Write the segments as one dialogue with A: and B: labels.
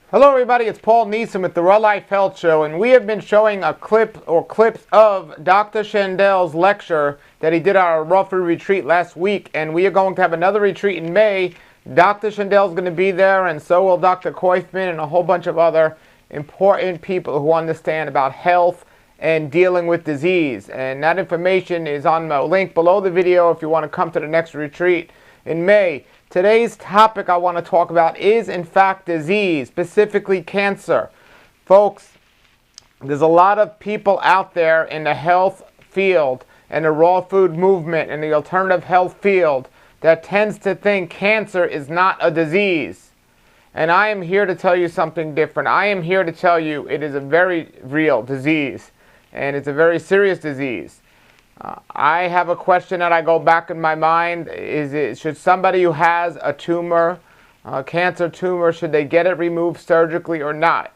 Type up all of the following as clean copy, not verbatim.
A: Hello everybody, it's Paul Neeson with the Raw Life Health Show, and we have been showing a clip or clips of Dr. Shandel's lecture that he did at our Raw Food retreat last week, and we are going to have another retreat in May. Dr. Shandel is going to be there, and so will Dr. Koifman and a whole bunch of other important people who understand about health and dealing with disease. And that information is on the link below the video if you want to come to the next retreat in May. Today's topic I want to talk about is, in fact, disease, specifically cancer. Folks, there's a lot of people out there in the health field and the raw food movement and the alternative health field that tends to think cancer is not a disease. And I am here to tell you something different. I am here to tell you it is a very real disease, and it's a very serious disease. I have a question that I go back in my mind. Should somebody who has a tumor, a cancer tumor, should they get it removed surgically or not?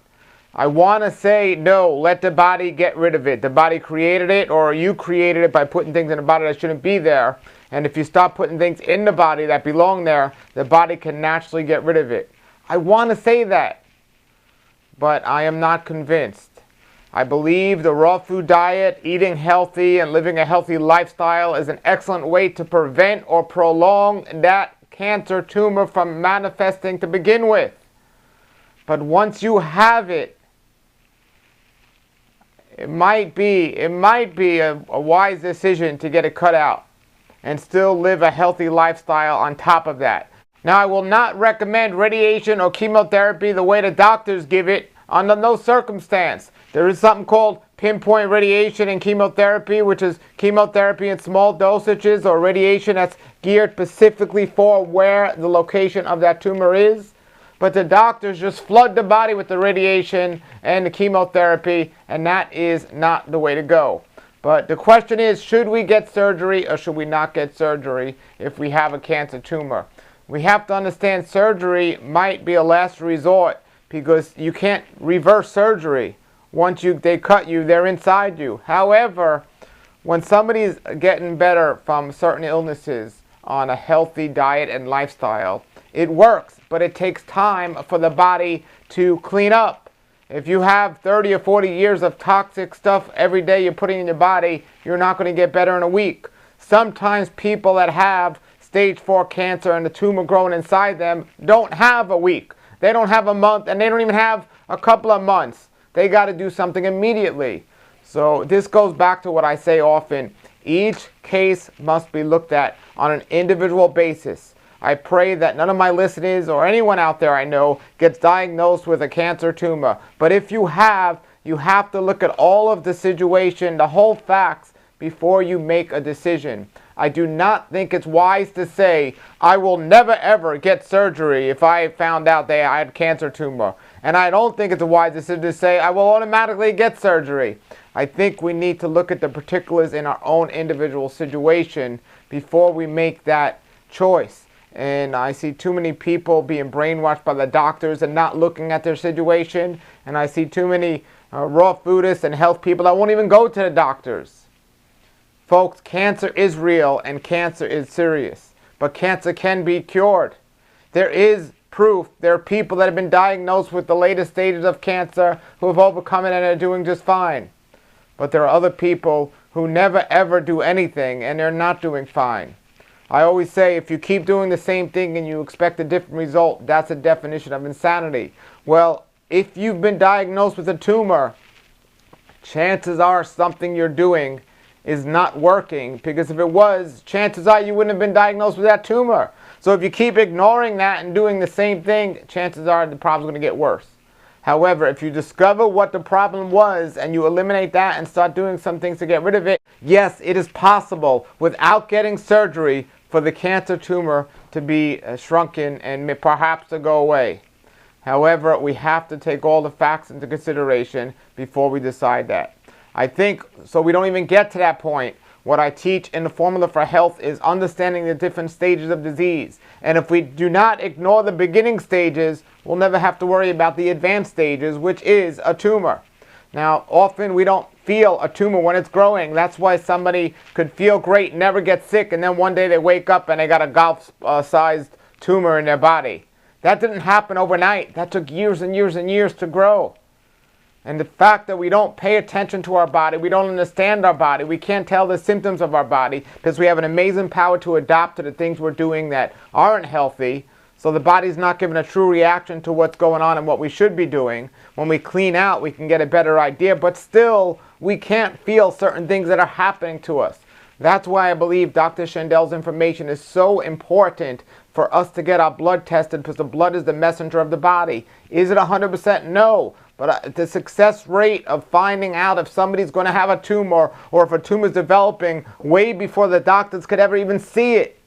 A: I want to say no, let the body get rid of it. The body created it, or you created it by putting things in the body that shouldn't be there. And if you stop putting things in the body that belong there, the body can naturally get rid of it. I want to say that, but I am not convinced. I believe the raw food diet, eating healthy and living a healthy lifestyle is an excellent way to prevent or prolong that cancer tumor from manifesting to begin with. But once you have it, it might be a wise decision to get it cut out and still live a healthy lifestyle on top of that. Now, I will not recommend radiation or chemotherapy the way the doctors give it under no circumstance. There is something called pinpoint radiation and chemotherapy, which is chemotherapy in small dosages or radiation that's geared specifically for where the location of that tumor is. But the doctors just flood the body with the radiation and the chemotherapy, and that is not the way to go. But the question is, should we get surgery or should we not get surgery if we have a cancer tumor? We have to understand surgery might be a last resort because you can't reverse surgery. Once they cut you, they're inside you. However, when somebody's getting better from certain illnesses on a healthy diet and lifestyle, it works, but it takes time for the body to clean up. If you have 30 or 40 years of toxic stuff every day you're putting in your body, you're not going to get better in a week. Sometimes people that have stage 4 cancer and the tumor growing inside them don't have a week. They don't have a month, and they don't even have a couple of months. They got to do something immediately. So this goes back to what I say often. Each case must be looked at on an individual basis. I pray that none of my listeners or anyone out there I know gets diagnosed with a cancer tumor. But if you have to look at all of the situation, the whole facts, before you make a decision. I do not think it's wise to say, I will never ever get surgery if I found out I had a cancer tumor. And I don't think it's a wise decision to say, I will automatically get surgery. I think we need to look at the particulars in our own individual situation before we make that choice. And I see too many people being brainwashed by the doctors and not looking at their situation. And I see too many raw foodists and health people that won't even go to the doctors. Folks, cancer is real and cancer is serious, but cancer can be cured. There is proof. There are people that have been diagnosed with the latest stages of cancer who have overcome it and are doing just fine. But there are other people who never ever do anything and they're not doing fine. I always say if you keep doing the same thing and you expect a different result, that's a definition of insanity. Well, if you've been diagnosed with a tumor, chances are something you're doing is not working, because if it was, chances are you wouldn't have been diagnosed with that tumor. So if you keep ignoring that and doing the same thing, chances are the problem's going to get worse. However, if you discover what the problem was and you eliminate that and start doing some things to get rid of it, yes, it is possible without getting surgery for the cancer tumor to be shrunken and perhaps to go away. However, we have to take all the facts into consideration before we decide that. I think, so we don't even get to that point, what I teach in the Formula for Health is understanding the different stages of disease. And if we do not ignore the beginning stages, we'll never have to worry about the advanced stages, which is a tumor. Now, often we don't feel a tumor when it's growing. That's why somebody could feel great, never get sick, and then one day they wake up and they got a golf-sized tumor in their body. That didn't happen overnight. That took years and years and years to grow. And the fact that we don't pay attention to our body, we don't understand our body, we can't tell the symptoms of our body because we have an amazing power to adapt to the things we're doing that aren't healthy. So the body's not giving a true reaction to what's going on and what we should be doing. When we clean out, we can get a better idea, but still, we can't feel certain things that are happening to us. That's why I believe Dr. Shandel's information is so important for us to get our blood tested, because the blood is the messenger of the body. Is it 100%? No. But the success rate of finding out if somebody's going to have a tumor or if a tumor is developing way before the doctors could ever even see it,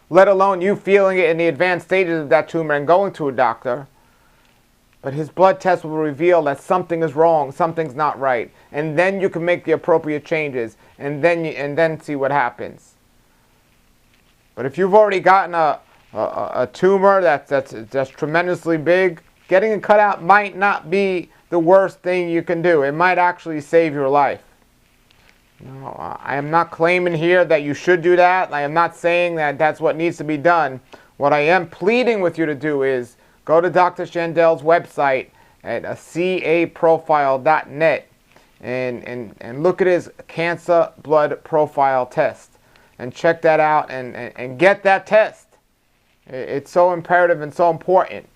A: let alone you feeling it in the advanced stages of that tumor and going to a doctor. But his blood test will reveal that something is wrong, something's not right. And then you can make the appropriate changes and then see what happens. But if you've already gotten a tumor that's tremendously big, getting it cut out might not be the worst thing you can do. It might actually save your life. No, I am not claiming here that you should do that. I am not saying that that's what needs to be done. What I am pleading with you to do is go to Dr. Shandel's website at caprofile.net and look at his cancer blood profile test and check that out and get that test. It's so imperative and so important.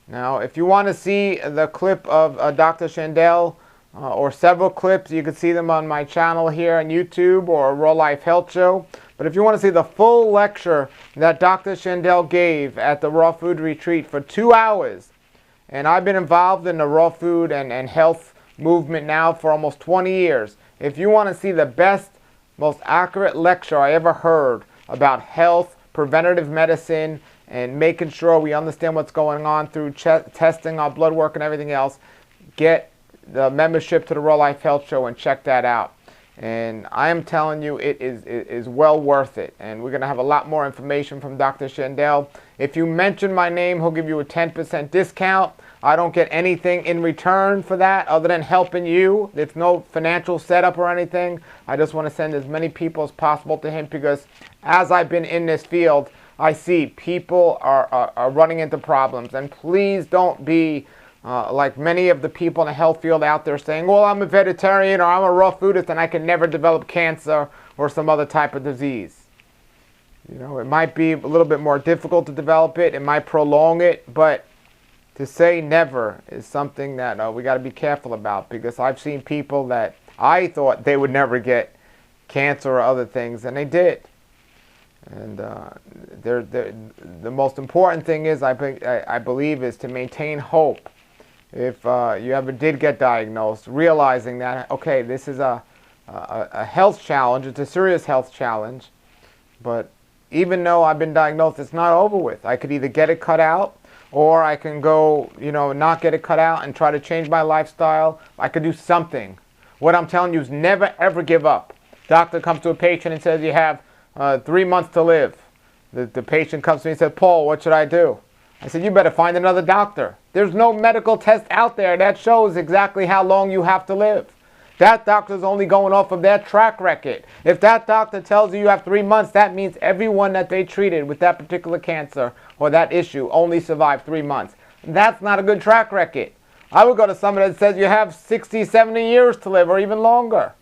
A: Now, if you want to see the clip of Dr. Shandel or several clips, you can see them on my channel here on YouTube or Raw Life Health Show. But if you want to see the full lecture that Dr. Shandel gave at the Raw Food Retreat for 2 hours, and I've been involved in the raw food and health movement now for almost 20 years. If you want to see the best, most accurate lecture I ever heard about health, preventative medicine, and making sure we understand what's going on through testing our blood work and everything else, get the membership to the Raw Life Health Show and check that out. And I am telling you, it is well worth it. And we're going to have a lot more information from Dr. Shandel. If you mention my name, he'll give you a 10% discount. I don't get anything in return for that other than helping you. There's no financial setup or anything. I just want to send as many people as possible to him, because as I've been in this field, I see people are running into problems. And please don't be like many of the people in the health field out there saying, well, I'm a vegetarian or I'm a raw foodist and I can never develop cancer or some other type of disease. You know, it might be a little bit more difficult to develop it. It might prolong it. But to say never is something that we got to be careful about, because I've seen people that I thought they would never get cancer or other things, and they did. And the most important thing is, I believe, is to maintain hope. If you ever did get diagnosed, realizing that, okay, this is a health challenge, it's a serious health challenge, but even though I've been diagnosed, it's not over with. I could either get it cut out, or I can go, not get it cut out and try to change my lifestyle. I could do something. What I'm telling you is never, ever give up. Doctor comes to a patient and says, you have 3 months to live. The patient comes to me and says, Paul, what should I do? I said, you better find another doctor. There's no medical test out there that shows exactly how long you have to live. That doctor's only going off of their track record. If that doctor tells you you have 3 months, that means everyone that they treated with that particular cancer or that issue only survived 3 months. That's not a good track record. I would go to somebody that says you have 60, 70 years to live or even longer.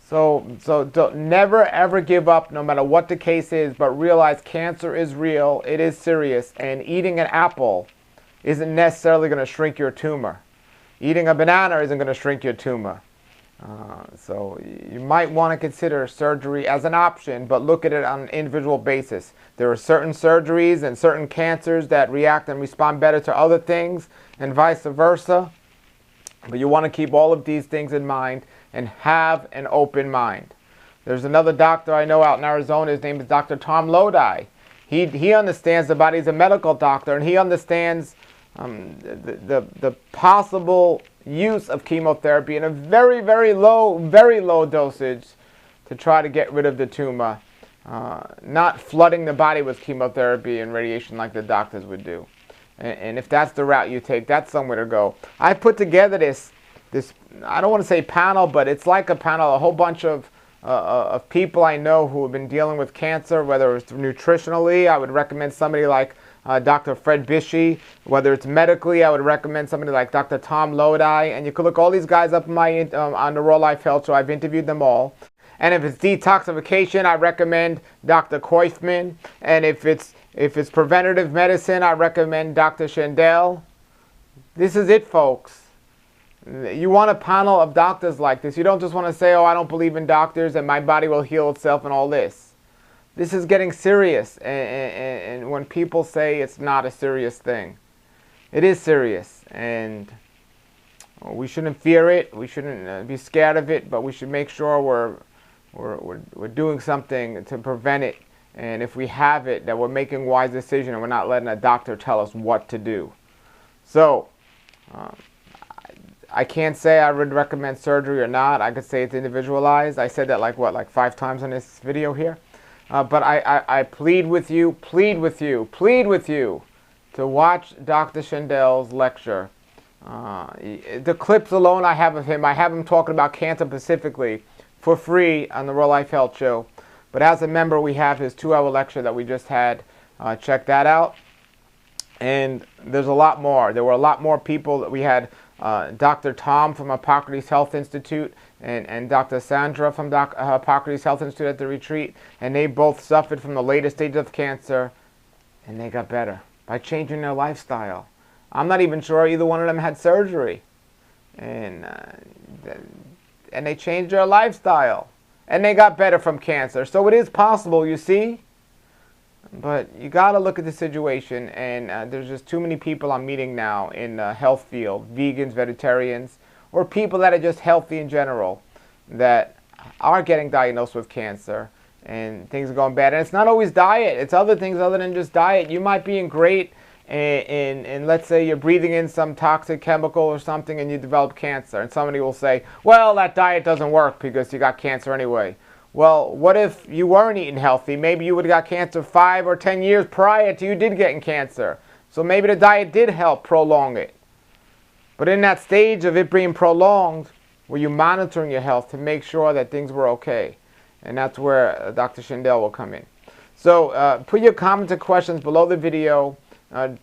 A: So don't never ever give up, no matter what the case is, but realize cancer is real, it is serious, and eating an apple isn't necessarily going to shrink your tumor. Eating a banana isn't going to shrink your tumor. So you might want to consider surgery as an option, but look at it on an individual basis. There are certain surgeries and certain cancers that react and respond better to other things, and vice versa. But you want to keep all of these things in mind and have an open mind. There's another doctor I know out in Arizona. His name is Dr. Tom Lodi. He understands the body. He's a medical doctor, and he understands the possible use of chemotherapy in a very, very low dosage to try to get rid of the tumor, not flooding the body with chemotherapy and radiation like the doctors would do. And if that's the route you take, that's somewhere to go. I put together this I don't want to say panel, but it's like a panel, a whole bunch of people I know who have been dealing with cancer, whether it's nutritionally. I would recommend somebody like Dr. Fred Bishie. Whether it's medically, I would recommend somebody like Dr. Tom Lodi. And you can look all these guys up on the Raw Life Health Show. I've interviewed them all. And if it's detoxification, I recommend Dr. Koifman. And if it's preventative medicine, I recommend Dr. Shandell. This is it, folks. You want a panel of doctors like this. You don't just want to say, oh, I don't believe in doctors and my body will heal itself and all this. This is getting serious. And when people say it's not a serious thing, it is serious. And we shouldn't fear it. We shouldn't be scared of it. But we should make sure we're doing something to prevent it. And if we have it, that we're making wise decisions and we're not letting a doctor tell us what to do. So, I can't say I would recommend surgery or not. I could say it's individualized. I said that like 5 times in this video here. But I plead with you to watch Dr. Shandell's lecture. The clips alone I have of him, I have him talking about cancer specifically for free on the Raw Life Health Show. But as a member, we have his 2-hour lecture that we just had. Check that out. And there's a lot more. There were a lot more people that we had. Dr. Tom from Hippocrates Health Institute and Dr. Sandra from Hippocrates Health Institute at the retreat. And they both suffered from the latest stages of cancer. And they got better by changing their lifestyle. I'm not even sure either one of them had surgery. And they changed their lifestyle. And they got better from cancer. So it is possible, you see. But you got to look at the situation, and there's just too many people I'm meeting now in the health field, vegans, vegetarians, or people that are just healthy in general, that are getting diagnosed with cancer, and things are going bad. And it's not always diet. It's other things other than just diet. You might be in great, and let's say you're breathing in some toxic chemical or something, and you develop cancer. And somebody will say, well, that diet doesn't work because you got cancer anyway. Well, what if you weren't eating healthy? Maybe you would have got cancer 5 or 10 years prior to you did getting cancer. So maybe the diet did help prolong it. But in that stage of it being prolonged, were you monitoring your health to make sure that things were okay? And that's where Dr. Shandell will come in. So put your comments and questions below the video.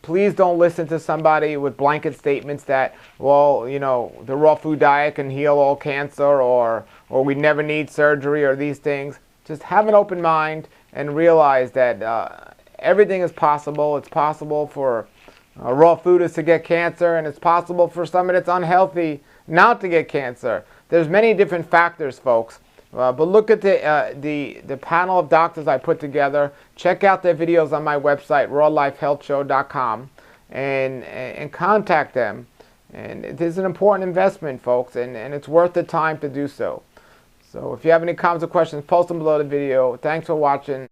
A: Please don't listen to somebody with blanket statements that, well, you know, the raw food diet can heal all cancer, or we never need surgery, or these things. Just have an open mind and realize that everything is possible. It's possible for raw foodists to get cancer, and it's possible for somebody that's unhealthy not to get cancer. There's many different factors, folks. But look at the panel of doctors I put together. Check out their videos on my website, rawlifehealthshow.com, and contact them. And it is an important investment, folks, and it's worth the time to do so. So if you have any comments or questions, post them below the video. Thanks for watching.